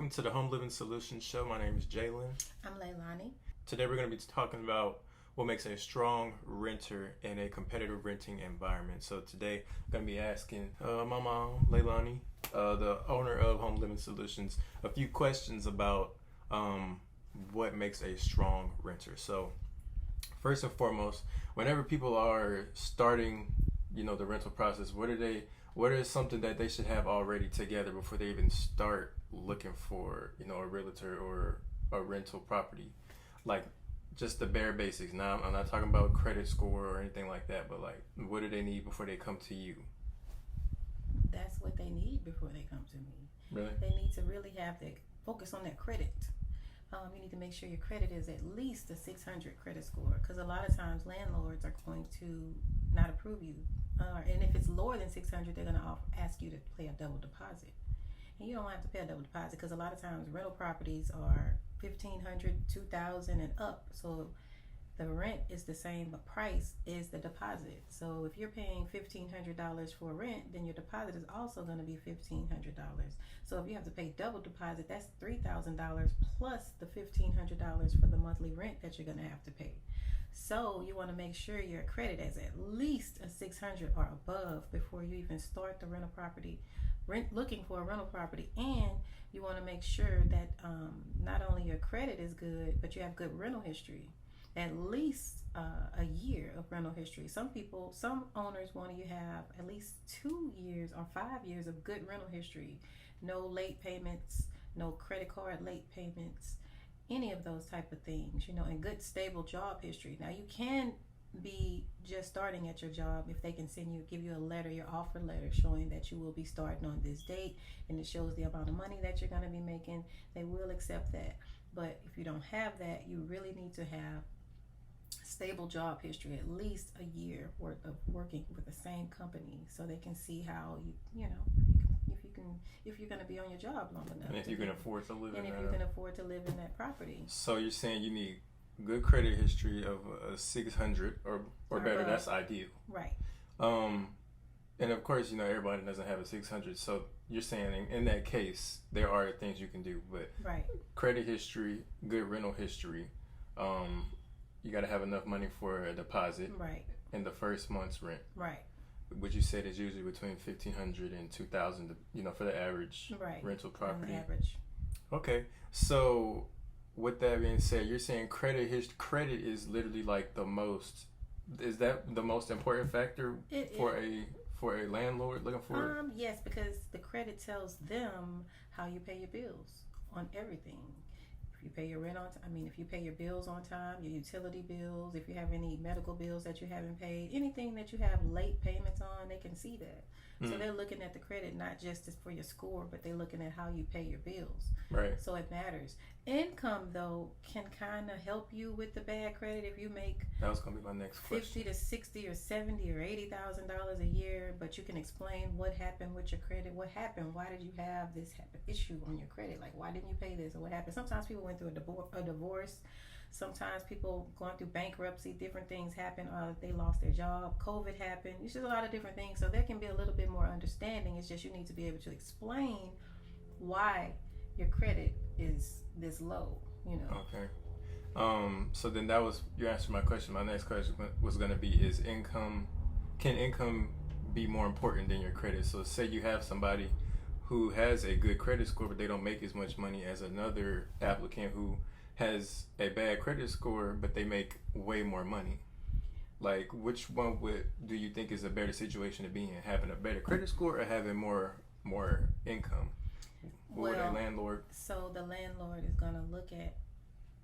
Welcome to the Home Living Solutions Show. My name is Jalen. I'm Leilani. Today we're going to be talking about what makes a strong renter in a competitive renting environment. So today I'm going to be asking my mom, Leilani, the owner of Home Living Solutions, a few questions about what makes a strong renter. So first and foremost, whenever people are starting, the rental process, what is something that they should have already together before they even start looking for, a realtor or a rental property? Like just the bare basics. Now, I'm not talking about credit score or anything like that, but like, what do they need before they come to you? That's what they need before they come to me. Really? They need to really have their focus on their credit. You need to make sure your credit is at least a 600 credit score, because a lot of times landlords are going to not approve you. And if it's lower than 600, they're going to ask you to pay a double deposit. And you don't have to pay a double deposit because a lot of times rental properties are $1,500, $2,000 and up. So the rent is the same, but price is the deposit. So if you're paying $1,500 for rent, then your deposit is also going to be $1,500. So if you have to pay double deposit, that's $3,000 plus the $1,500 for the monthly rent that you're going to have to pay. So you want to make sure your credit is at least a 600 or above before you even start the rental property, looking for a rental property. And you want to make sure that not only your credit is good, but you have good rental history. At least a year of rental history. Some owners want you to have at least 2 years or 5 years of good rental history. No late payments, no credit card late payments, any of those type of things, and good stable job history. Now you can be just starting at your job if they can give you a letter, your offer letter, showing that you will be starting on this date, and it shows the amount of money that you're going to be making. They will accept that. But if you don't have that, you really need to have stable job history, at least a year worth of working with the same company, so they can see how if you're going to be on your job long enough, and if you can afford to live in that property. So you're saying you need good credit history of a 600 or better. That's ideal, right? And of course, everybody doesn't have a 600. So you're saying in that case, there are things you can do, but right, credit history, good rental history. You got to have enough money for a deposit, right, and the first month's rent, right. Which you said is usually between $1,500 and $2,000, for the average rental property. On average. Okay, so with that being said, you're saying credit is literally like the most. Is that the most important factor for a landlord looking for? Yes, because the credit tells them how you pay your bills on everything. If you pay your rent on time, if you pay your bills on time, your utility bills, if you have any medical bills that you haven't paid, anything that you have late payments on, they can see that. So they're looking at the credit not just for your score, but they're looking at how you pay your bills. Right. So it matters. Income, though, can kind of help you with the bad credit if you make that was gonna be my next question. $50,000 to $60,000 or $70,000 or $80,000 a year, but you can explain what happened with your credit. What happened? Why did you have this issue on your credit? Like, why didn't you pay this, or what happened? Sometimes people went through a divorce. Sometimes people going through bankruptcy, different things happen, they lost their job, COVID happened. It's just a lot of different things. So there can be a little bit more understanding. It's just you need to be able to explain why your credit is this low, Okay. So then you answered my question. My next question was going to be, can income be more important than your credit? So say you have somebody who has a good credit score, but they don't make as much money as another applicant who has a bad credit score, but they make way more money. Like, which one do you think is a better situation to be in? Having a better credit score or having more income? What would a landlord? So the landlord is going to look at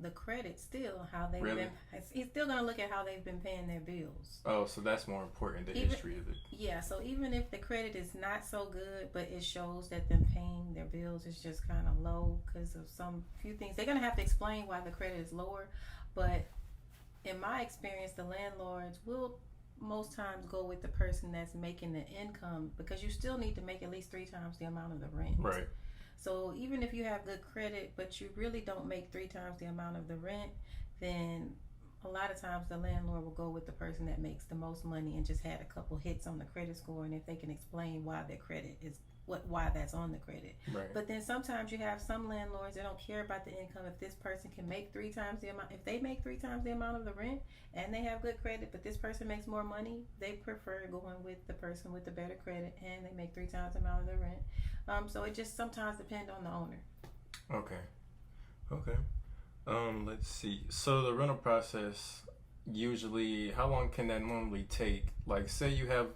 the credit still, how they've been. He's still going to look at how they've been paying their bills. Oh, so that's more important, the history of it. Yeah, so even if the credit is not so good, but it shows that them paying their bills is just kind of low because of few things, they're going to have to explain why the credit is lower. But in my experience, the landlords will most times go with the person that's making the income, because you still need to make at least 3 times the amount of the rent. Right. So even if you have good credit, but you really don't make 3 times the amount of the rent, then a lot of times the landlord will go with the person that makes the most money and just had a couple hits on the credit score, and if they can explain why their credit is why that's on the credit. Right. But then sometimes you have some landlords that don't care about the income. If this person can make 3 times the amount, if they make 3 times the amount of the rent and they have good credit, but this person makes more money, they prefer going with the person with the better credit and they make 3 times the amount of the rent. So it just sometimes depends on the owner. Okay. Let's see. So the rental process, usually, how long can that normally take? Like, say you have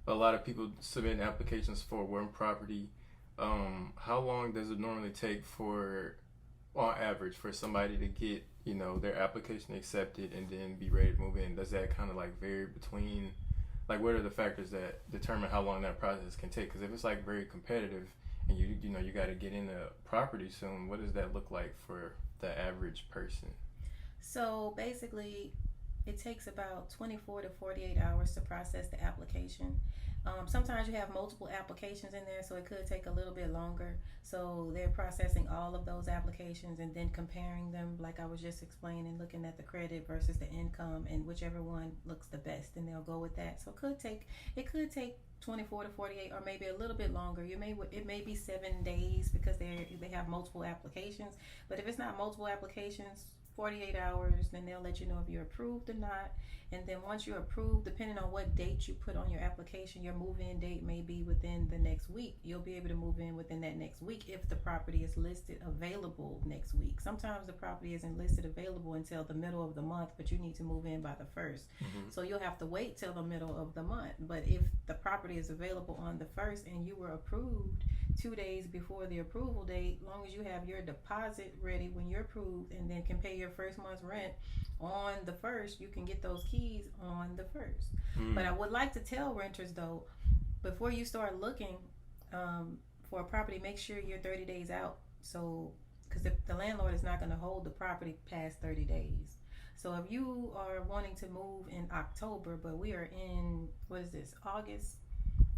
a lot of people submitting applications for one property. How long does it normally take for, on average, for somebody to get, their application accepted and then be ready to move in? Does that kind of like vary between, like, what are the factors that determine how long that process can take? Because if it's like very competitive and you got to get in the property soon, what does that look like for the average person? So basically, it takes about 24 to 48 hours to process the application. Sometimes you have multiple applications in there, so it could take a little bit longer. So they're processing all of those applications and then comparing them, like I was just explaining, looking at the credit versus the income, and whichever one looks the best, and they'll go with that. So it could take 24 to 48, or maybe a little bit longer. It may be 7 days because they have multiple applications. But if it's not multiple applications, 48 hours, then they'll let you know if you're approved or not. And then once you're approved, depending on what date you put on your application, your move-in date may be within the next week. You'll be able to move in within that next week if the property is listed available next week. Sometimes the property isn't listed available until the middle of the month, but you need to move in by the 1st. Mm-hmm. So you'll have to wait till the middle of the month. But if the property is available on the 1st and you were approved 2 days before the approval date, long as you have your deposit ready when you're approved and then can pay your first month's rent on the 1st, you can get those keys on the 1st. But I would like to tell renters, though, before you start looking for a property, make sure you're 30 days out. So, because the landlord is not going to hold the property past 30 days. So if you are wanting to move in October, but we are in, August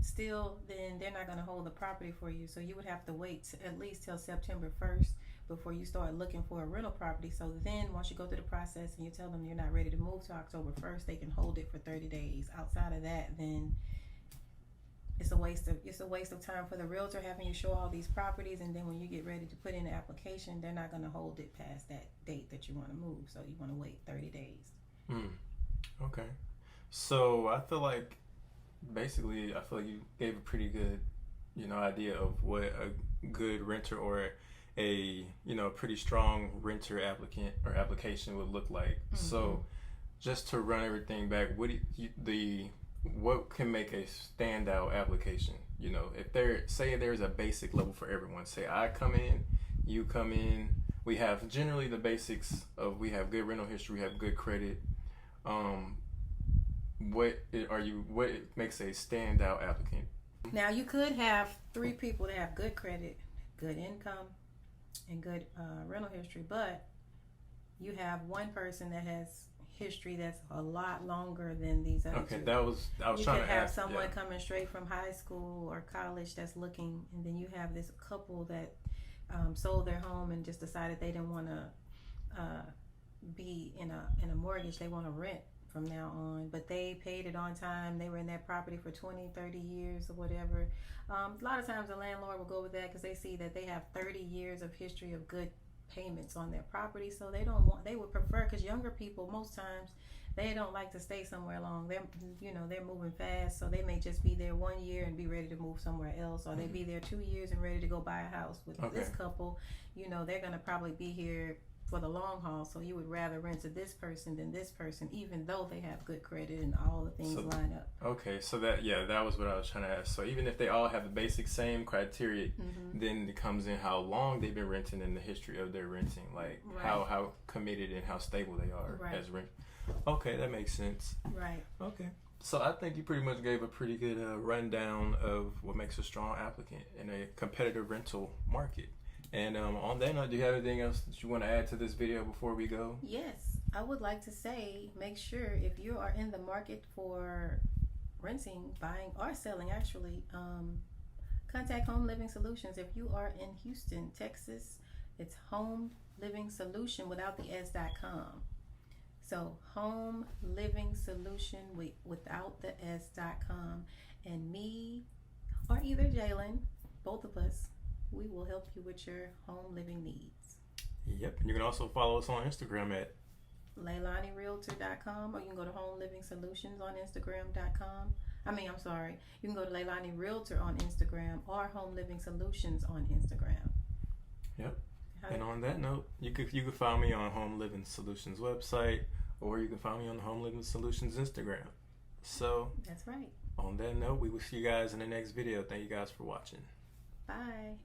still, then they're not going to hold the property for you. So you would have to wait at least till September 1st before you start looking for a rental property. So then once you go through the process and you tell them you're not ready to move to October 1st, they can hold it for 30 days. Outside of that, then it's a waste of time for the realtor having you show all these properties, and then when you get ready to put in the application, they're not going to hold it past that date that you want to move. So you want to wait 30 days. Okay. So I feel like you gave a pretty good, idea of what a good renter or a pretty strong renter applicant or application would look like. Mm-hmm. So just to run everything back, what can make a standout application? If there's a basic level for everyone. Say I come in, you come in. We have generally the basics of we have good rental history, we have good credit. What makes a standout applicant? Now you could have 3 people that have good credit, good income, and good rental history, but you have one person that has history that's a lot longer than these other 2. I was trying to ask. You could have someone coming straight from high school or college that's looking, and then you have this couple that sold their home and just decided they didn't want to be in a mortgage. They want to rent from now on, but they paid it on time. They were in that property for 20, 30 years or whatever. A lot of times the landlord will go with that because they see that they have 30 years of history of good payments on their property. So they would prefer, because younger people, most times, they don't like to stay somewhere long. They're moving fast, so they may just be there 1 year and be ready to move somewhere else, or they be there 2 years and ready to go buy a house. With this couple, they're going to probably be here for the long haul, so you would rather rent to this person than this person, even though they have good credit and all the things line up. Okay, so that was what I was trying to ask. So even if they all have the basic same criteria, then it comes in how long they've been renting and the history of their renting, like how committed and how stable they are as rent. Okay, that makes sense. Right. Okay. So I think you pretty much gave a pretty good rundown of what makes a strong applicant in a competitive rental market. And on that note, do you have anything else that you want to add to this video before we go? Yes, I would like to say, make sure if you are in the market for renting, buying, or selling, actually, contact Home Living Solutions. If you are in Houston, Texas, it's Home Living Solution without the S.com. So Home Living Solution without the s.com, and me or either Jalen, both of us, we will help you with your home living needs. Yep. And you can also follow us on Instagram at LeilaniRealtor.com, or you can go to Home Living Solutions on Instagram.com. I'm sorry. You can go to Leilani Realtor on Instagram or Home Living Solutions on Instagram. Yep. And on that note, you could find me on Home Living Solutions website, or you can find me on the Home Living Solutions Instagram. So that's right. On that note, we will see you guys in the next video. Thank you guys for watching. Bye.